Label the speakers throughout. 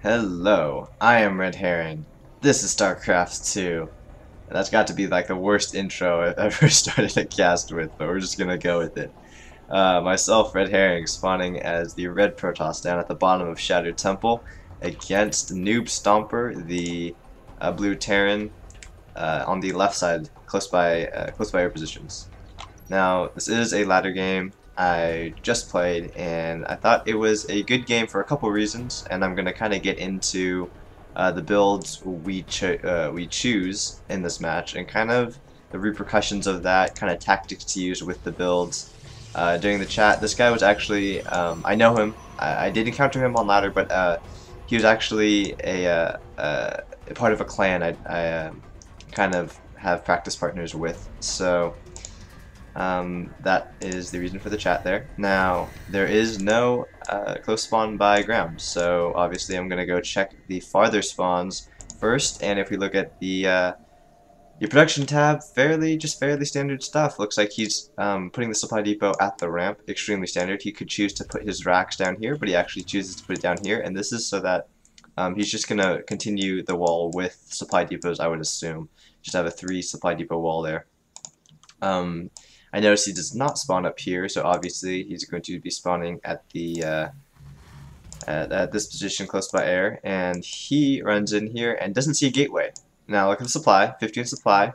Speaker 1: Hello, I am RedHerring. This is StarCraft 2. That's got to be like the worst intro I've ever started a cast with, but we're just gonna go with it. Myself, RedHerring, spawning as the Red Protoss down at the bottom of Shattered Temple against Noobstomper, the Blue Terran, on the left side, close by your positions. Now, this is a ladder game I just played, and I thought it was a good game for a couple reasons, and I'm going to kind of get into the builds we choose in this match, and kind of the repercussions of that, kind of tactics to use with the builds. During the chat, this guy was actually, I know him, I did encounter him on ladder, but he was actually a part of a clan I kind of have practice partners with, so that is the reason for the chat there. Now, there is no close spawn by ground, so obviously I'm going to go check the farther spawns first, and if we look at the your production tab, fairly standard stuff. Looks like he's putting the supply depot at the ramp, extremely standard. He could choose to put his racks down here, but he actually chooses to put it down here, and this is so that he's just going to continue the wall with supply depots, I would assume. Just have a 3 supply depot wall there. I notice he does not spawn up here, so obviously he's going to be spawning at the at this position close by air, and he runs in here and doesn't see a gateway. Now look at the supply, 15 supply,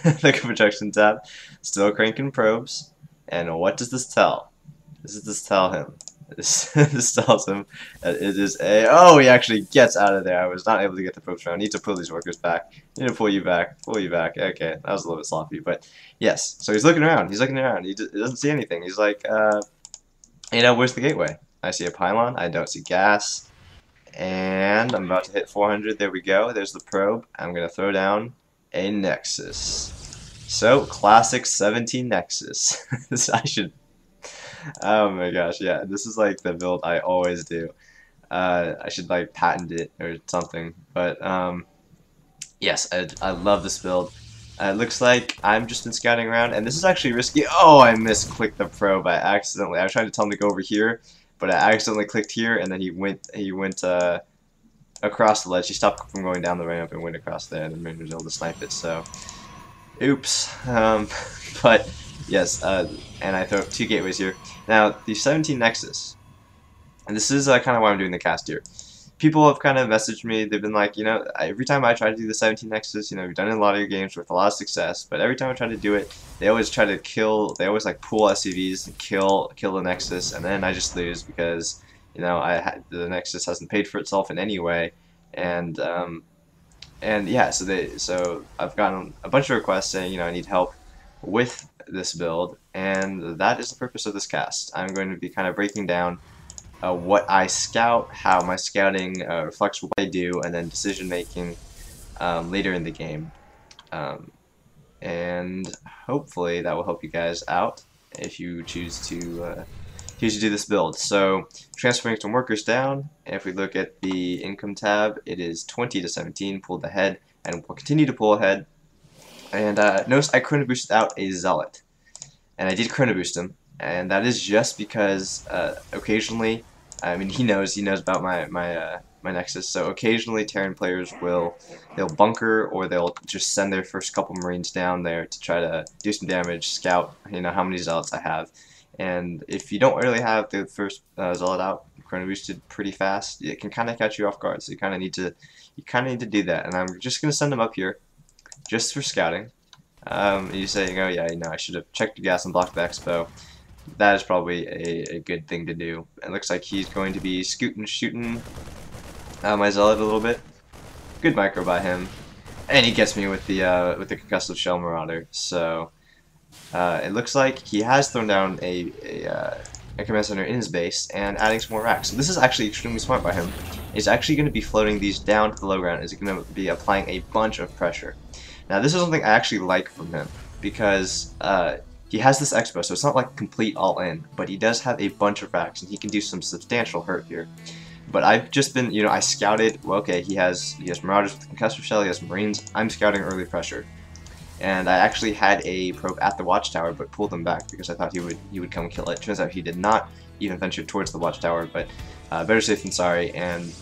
Speaker 1: look at projection tab, still cranking probes, and what does this tell? What does this tell him? This tells him that it is a... Oh, he actually gets out of there. I was not able to get the probes around. I need to pull these workers back. I need to pull you back. Pull you back. Okay, that was a little bit sloppy, but yes. So he's looking around. He's looking around. He doesn't see anything. He's like, where's the gateway? I see a pylon. I don't see gas. And I'm about to hit 400. There we go. There's the probe. I'm going to throw down a Nexus. So, classic 17 Nexus. I should... Oh my gosh, yeah, this is like the build I always do. I should like patent it or something, but yes, I love this build. It looks like I'm just been scouting around, and this is actually risky. Oh, I misclicked the probe. I was trying to tell him to go over here, but I accidentally clicked here, and then he went across the ledge. He stopped from going down the ramp and went across there, and then was able to snipe it. So, oops. But yes, and I throw up 2 gateways here. Now, the 17 Nexus, and this is kind of why I'm doing the cast here. People have kind of messaged me, they've been like, every time I try to do the 17 Nexus, we've done it in a lot of your games with a lot of success, but every time I try to do it, they always try to kill, they always like pull SCVs and kill the Nexus, and then I just lose because, the Nexus hasn't paid for itself in any way, and yeah, so I've gotten a bunch of requests saying, I need help with this build, and that is the purpose of this cast. I'm going to be kind of breaking down what I scout, how my scouting reflects what I do, and then decision making later in the game. And hopefully that will help you guys out if you choose to do this build. So transferring some workers down, and if we look at the income tab, it is 20 to 17 pulled ahead, and we'll continue to pull ahead. And notice I chrono boosted out a Zealot, and I did chrono boost him, and that is just because occasionally, I mean he knows about my Nexus, so occasionally Terran players they'll bunker, or they'll just send their first couple Marines down there to try to do some damage, scout how many Zealots I have, and if you don't really have the first Zealot out chrono boosted pretty fast, it can kind of catch you off guard, so you kind of need to do that, and I'm just gonna send them up here just for scouting. You say, oh yeah, I should have checked the gas and blocked the expo. That is probably a good thing to do. It looks like he's going to be shooting my Zealot a little bit. Good micro by him, and he gets me with the concussive shell marauder. So it looks like he has thrown down a command center in his base and adding some more racks. So this is actually extremely smart by him. He's actually going to be floating these down to the low ground. He's going to be applying a bunch of pressure. Now this is something I actually like from him, because he has this expo, so it's not like complete all-in, but he does have a bunch of racks, and he can do some substantial hurt here. But I've just been, I scouted, well, okay, he has Marauders with the concussive shell, he has Marines, I'm scouting early pressure. And I actually had a probe at the watchtower, but pulled him back because I thought he would come kill it. Turns out he did not even venture towards the watchtower, but better safe than sorry, and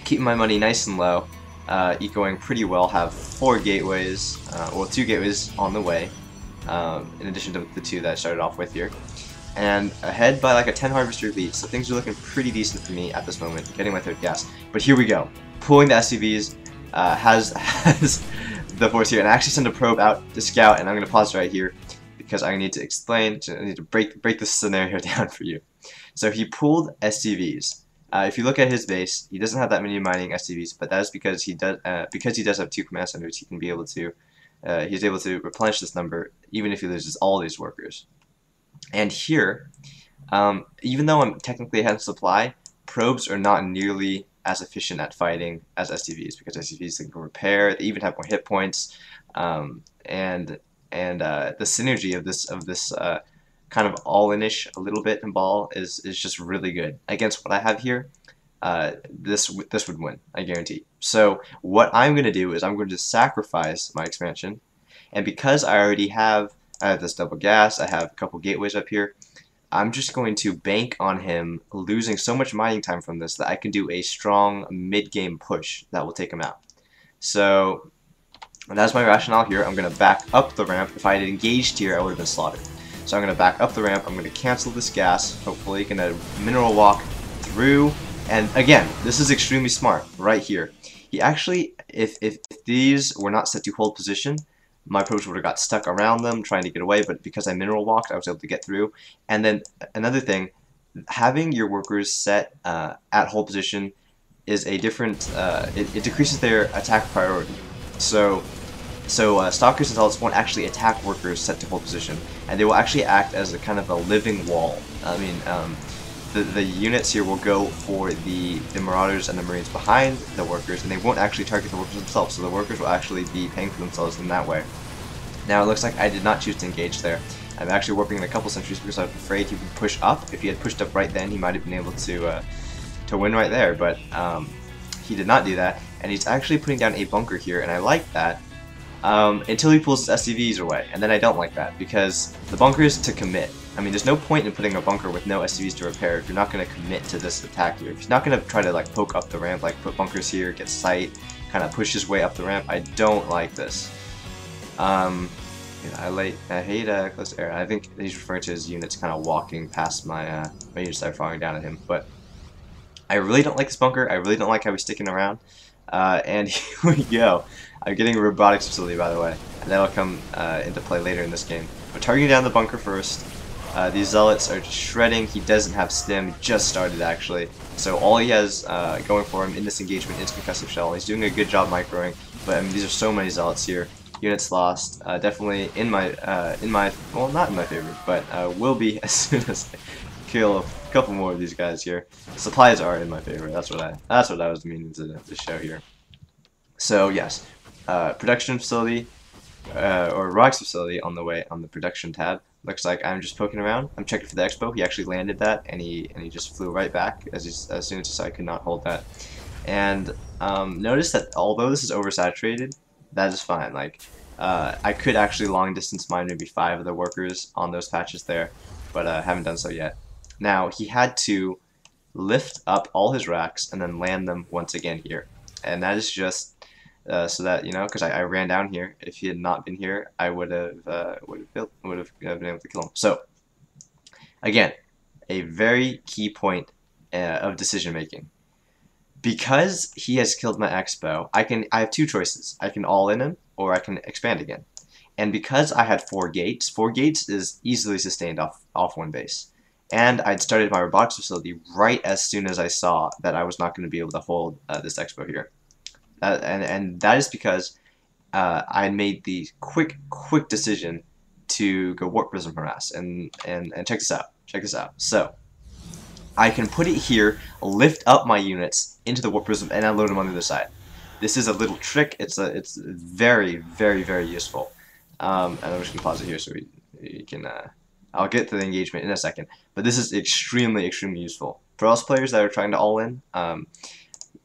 Speaker 1: keeping my money nice and low, ecoing pretty well. Have 4 gateways, well 2 gateways on the way, in addition to the 2 that I started off with here. And ahead by like a 10 harvester lead, so things are looking pretty decent for me at this moment, getting my 3rd gas. But here we go, pulling the SCVs, has the force here, and I actually send a probe out to scout, and I'm going to pause right here because I need to explain, I need to break this scenario down for you. So he pulled SCVs. If you look at his base, he doesn't have that many mining SCVs, but that is because he does have 2 command centers. He can be able to he's able to replenish this number even if he loses all these workers. And here, even though I'm technically ahead in supply, probes are not nearly as efficient at fighting as SCVs, because SCVs can repair, they even have more hit points, and the synergy of this kind of all-in-ish a little bit in ball is just really good. Against what I have here, this would win, I guarantee. So what I'm going to do is I'm going to sacrifice my expansion, and because I already have this double gas, I have a couple gateways up here, I'm just going to bank on him losing so much mining time from this that I can do a strong mid-game push that will take him out. So that's my rationale here. I'm going to back up the ramp. If I had engaged here, I would have been slaughtered. So I'm going to back up the ramp. I'm going to cancel this gas. Hopefully, going to mineral walk through. And again, this is extremely smart right here. He actually, if these were not set to hold position, my probes would have got stuck around them trying to get away, but because I mineral walked, I was able to get through. And then another thing, having your workers set at hold position is a different, it decreases their attack priority. So stalkers and zealots won't actually attack workers set to hold position, and they will actually act as a kind of a living wall. I mean, the units here will go for the marauders and the marines behind the workers, and they won't actually target the workers themselves, so the workers will actually be paying for themselves in that way. Now it looks like I did not choose to engage there. I'm actually warping in a couple sentries because I was afraid he would push up. If he had pushed up right then, he might have been able to win right there, but he did not do that, and he's actually putting down a bunker here, and I like that. Until he pulls his SCVs away, and then I don't like that, because the bunker is to commit. I mean, there's no point in putting a bunker with no SCVs to repair if you're not going to commit to this attack here. If he's not going to try to like poke up the ramp, like put bunkers here, get sight, kind of push his way up the ramp, I don't like this. I hate close air. I think he's referring to his units kind of walking past my my units that are falling down at him, but I really don't like this bunker. I really don't like how he's sticking around. And here we go. I'm getting a robotics facility, by the way, and that'll come into play later in this game. But targeting down the bunker first. These zealots are just shredding. He doesn't have stim. He just started, actually. So all he has going for him in this engagement is concussive shell. He's doing a good job microing, but I mean, these are so many zealots here. Units lost. Definitely in my well, not in my favorite, but will be as soon as I kill a couple more of these guys here. Supplies are in my favor. That's what I was meaning to show here. So yes, production facility or rocks facility on the way on the production tab. Looks like I'm just poking around. I'm checking for the expo. He actually landed that, and he just flew right back as soon as he saw I could not hold that. And notice that although this is oversaturated, that is fine. Like I could actually long distance mine maybe 5 of the workers on those patches there, but haven't done so yet. Now he had to lift up all his racks and then land them once again here, and that is just so that, you know, because I ran down here. If he had not been here, I would have been able to kill him. So again, a very key point of decision making. Because he has killed my expo, I have 2 choices. I can all in him, or I can expand again. And because I had 4 gates is easily sustained off 1 base. And I'd started my robotics facility right as soon as I saw that I was not going to be able to hold this expo here. And that is because I made the quick decision to go warp prism harass, and check this out. So I can put it here, lift up my units into the warp prism, and unload them on the other side. This is a little trick. It's very useful. And I'm just gonna pause it here so we can. I'll get to the engagement in a second, but this is extremely useful for us players that are trying to all in.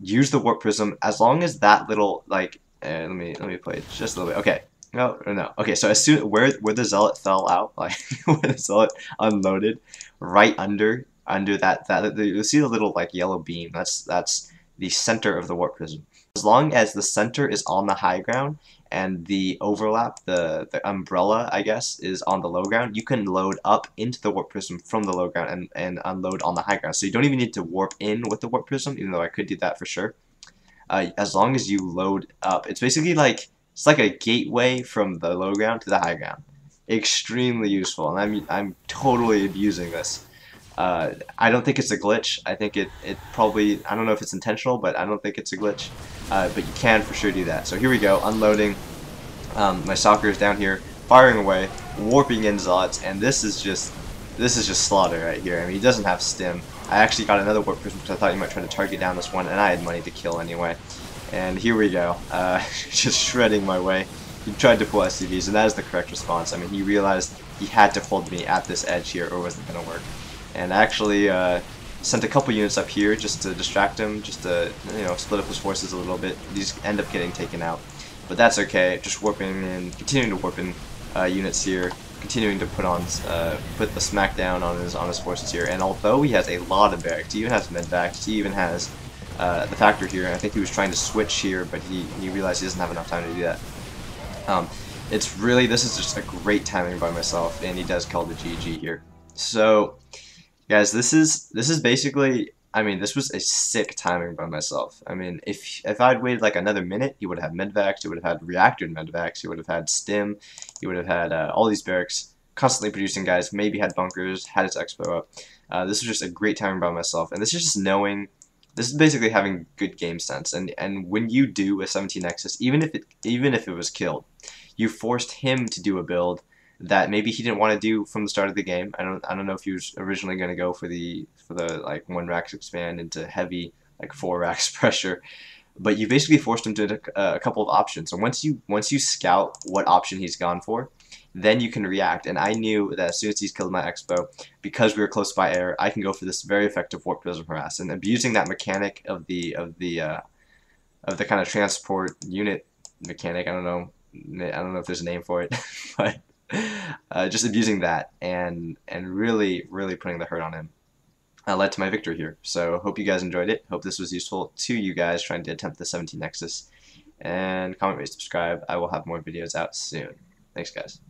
Speaker 1: Use the warp prism as long as that little, like, let me play it just a little bit. Okay, no. Okay, so as soon where the zealot fell out, like where the zealot unloaded, right under that you'll see the little like yellow beam. That's the center of the warp prism. As long as the center is on the high ground and the overlap, the umbrella, I guess, is on the low ground, you can load up into the warp prism from the low ground and unload on the high ground. So you don't even need to warp in with the warp prism, even though I could do that for sure. As long as you load up, it's basically like it's like a gateway from the low ground to the high ground. Extremely useful, and I'm totally abusing this. I don't think it's a glitch. I think it probably, I don't know if it's intentional, but I don't think it's a glitch. But you can for sure do that. So here we go, unloading. My stalker is down here, firing away, warping in Zealots, and this is just slaughter right here. I mean, he doesn't have stim. I actually got another warp prism because I thought you might try to target down this one, and I had money to kill anyway. And here we go, just shredding my way. He tried to pull SCVs, and that is the correct response. I mean, he realized he had to hold me at this edge here, or it wasn't going to work. And I actually sent a couple units up here just to distract him, just to, you know, split up his forces a little bit. These end up getting taken out, but that's okay. Just warping in, continuing to warp in units here, continuing to put the smackdown on his forces here. And although he has a lot of barracks, he even has medvacs, he even has the factor here. I think he was trying to switch here, but he realized he doesn't have enough time to do that. It's really, this is just a great timing by myself, and he does call the GG here. So, guys, this is basically, I mean, this was a sick timing by myself. I mean, if I'd waited like another minute, he would have had medvacs, he would have had reactored medvacs, he would have had stim, he would have had all these barracks constantly producing guys, maybe had bunkers, had his expo up. This was just a great timing by myself, and this is just knowing. This is basically having good game sense, and when you do a 17 Nexus, even if it was killed, you forced him to do a build that maybe he didn't want to do from the start of the game. I don't know if he was originally going to go for the like 1 racks expand into heavy like 4 racks pressure, but you basically forced him to a couple of options. And once you scout what option he's gone for, then you can react. And I knew that as soon as he's killed my expo, because we were close by air, I can go for this very effective warp prism harass. And abusing that mechanic of the kind of transport unit mechanic, I don't know if there's a name for it, but just abusing that and really putting the hurt on him led to my victory here. So hope you guys enjoyed it. Hope this was useful to you guys trying to attempt the 17 Nexus. And comment, rate, subscribe. I will have more videos out soon. Thanks, guys.